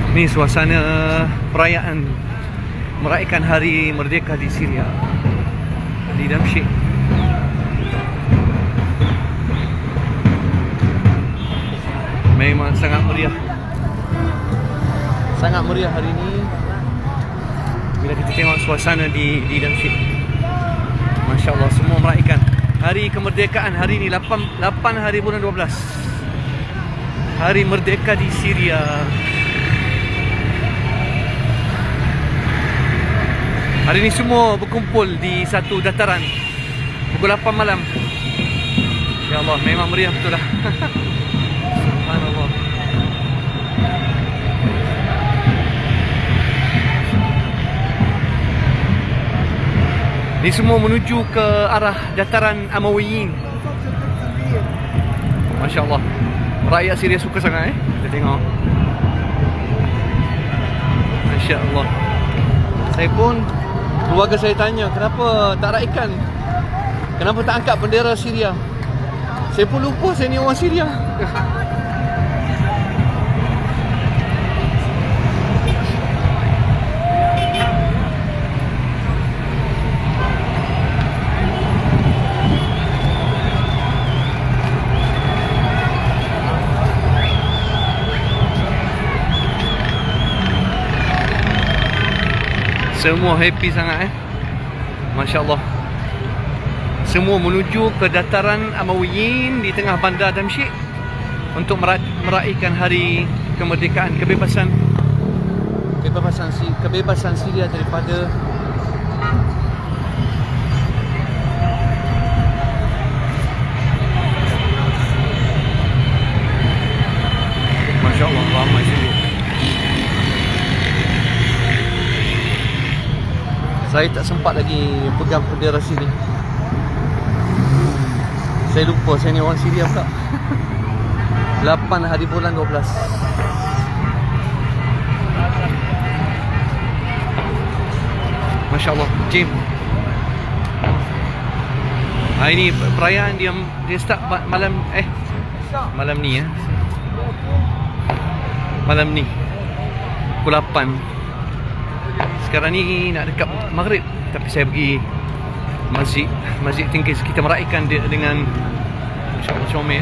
Ni suasana perayaan meraihkan Hari Merdeka di Syria, di Damsyik. Memang sangat meriah. Sangat meriah hari ini bila kita tengok suasana di Damsyik. Masya Allah, semua meraihkan Hari Kemerdekaan hari ini 8 hari bulan 12. Hari Merdeka di Syria. Hari ini semua berkumpul di satu dataran pukul 8 malam. Ya Allah, memang meriah betul lah. Subhanallah. Ini semua menuju ke arah dataran Amawiyin. Masya Allah, rakyat Syria suka sangat kita tengok. Masya Allah. Saya pun, keluarga saya tanya, kenapa tak raikan? Kenapa tak angkat bendera Syria? Saya pun lupa saya ni orang Syria. Semua happy sangat Masya Allah. Semua menuju ke dataran Amawiyin di tengah bandar Damsyik untuk meraihkan Hari Kemerdekaan, kebebasan Syria daripada Masya Allah, ramai sini. Saya tak sempat lagi pegang bendera sini. Saya lupa saya ni orang Syria pula. 8 hari bulan 12. Masya Allah, Jim. Ini perayaan dia start malam ni Malam ni pukul 8. Sekarang ni nak dekat maghrib, tapi saya pergi Masjid Tingkis. Kita meraihkan dia dengan Masya Allah, comel